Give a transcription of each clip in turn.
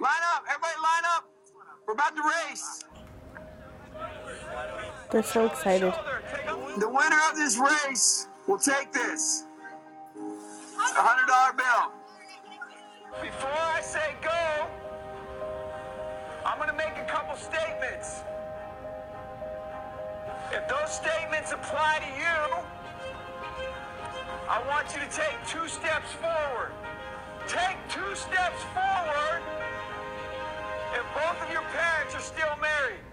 Line up, everybody line up. We're about to race. They're so excited. The winner of this race will take this. It's a $100 bill. Before I say go, I'm gonna make a couple statements. If those statements apply to you, I want you to take 2 steps forward. Take 2 steps forward if both of your parents are still married.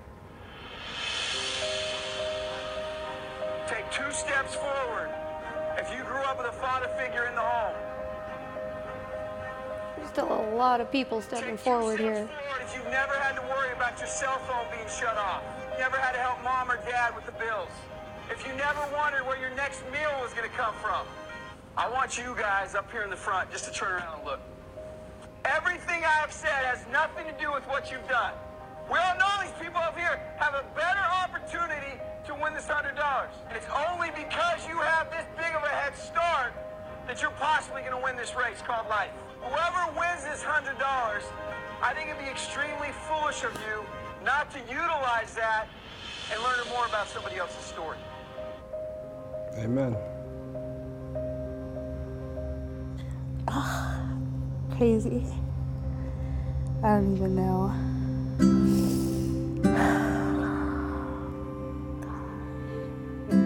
Take 2 steps forward if you grew up with a father figure in the home. There's still a lot of people stepping forward here. Forward if you've never had to worry about your cell phone being shut off. Never had to help mom or dad with the bills. If you never wondered where your next meal was going to come from. I want you guys up here in the front just to turn around and look. Everything I have said has nothing to do with what you've done. We all know these people up here have a better opportunity to win this $100. And it's only because you have this big of a head start that you're possibly going to win this race called life. Whoever wins this $100, I think it'd be extremely foolish of you not to utilize that and learn more about somebody else's story. Amen. Crazy. I don't even know.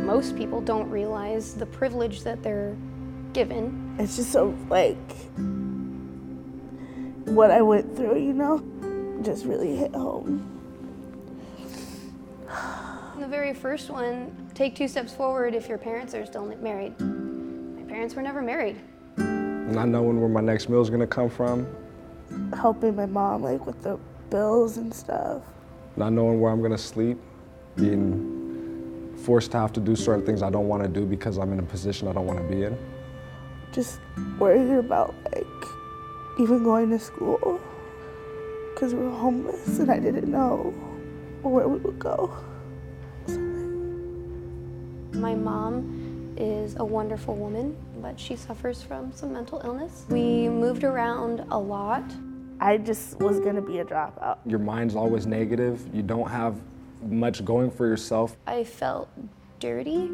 Most people don't realize the privilege that they're given. It's just so, like, what I went through, you know, just really hit home. The very first one, take 2 steps forward if your parents are still married. My parents were never married. Not knowing where my next meal is gonna come from. Helping my mom, like, with the bills and stuff. Not knowing where I'm gonna sleep. Being forced to have to do certain things I don't wanna do because I'm in a position I don't wanna be in. Just worrying about, like, even going to school. Because we were homeless and I didn't know where we would go. My mom is a wonderful woman, but she suffers from some mental illness. We moved around a lot. I just was gonna be a dropout. Your mind's always negative. You don't have much going for yourself. I felt dirty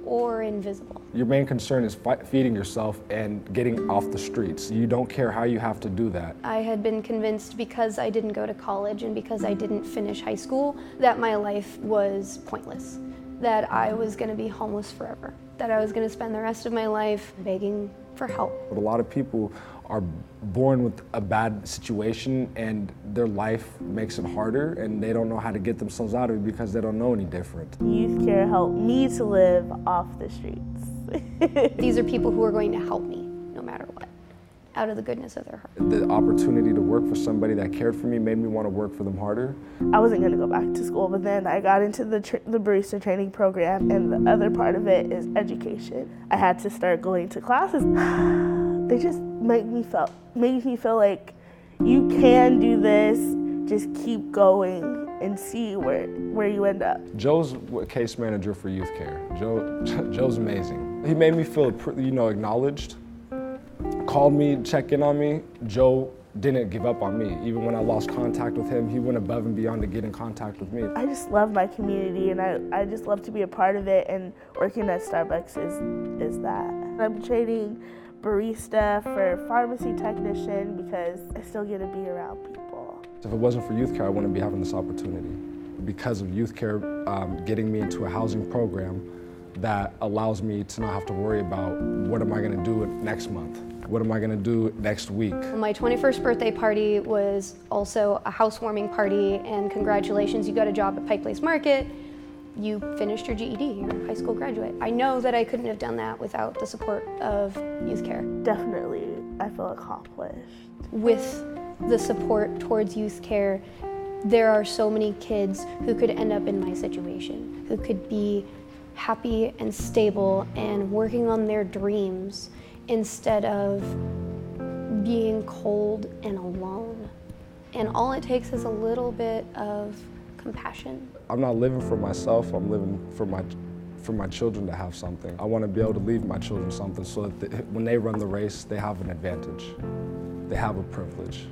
or invisible. Your main concern is feeding yourself and getting off the streets. You don't care how you have to do that. I had been convinced because I didn't go to college and because I didn't finish high school that my life was pointless, that I was going to be homeless forever, that I was going to spend the rest of my life begging for help. A lot of people are born with a bad situation and their life makes it harder and they don't know how to get themselves out of it because they don't know any different. YouthCare helped me to live off the streets. These are people who are going to help me no matter what, out of the goodness of their heart. The opportunity to work for somebody that cared for me made me want to work for them harder. I wasn't going to go back to school, but then I got into the barista training program, and the other part of it is education. I had to start going to classes. They just made me feel like you can do this, just keep going and see where you end up. Joe's case manager for YouthCare. Joe's amazing. He made me feel, acknowledged. Called me, checked in on me. Joe didn't give up on me. Even when I lost contact with him, he went above and beyond to get in contact with me. I just love my community and I just love to be a part of it, and working at Starbucks is that. I'm training barista for pharmacy technician because I still get to be around people. If it wasn't for YouthCare, I wouldn't be having this opportunity. Because of YouthCare getting me into a housing program that allows me to not have to worry about what am I gonna do next month? What am I gonna do next week? My 21st birthday party was also a housewarming party, and congratulations, you got a job at Pike Place Market. You finished your GED, you're a high school graduate. I know that I couldn't have done that without the support of YouthCare. Definitely, I feel accomplished. With the support towards YouthCare, there are so many kids who could end up in my situation, who could be happy and stable and working on their dreams instead of being cold and alone. And all it takes is a little bit of compassion. I'm not living for myself, I'm living for my children to have something. I want to be able to leave my children something so that when they run the race, they have an advantage. They have a privilege.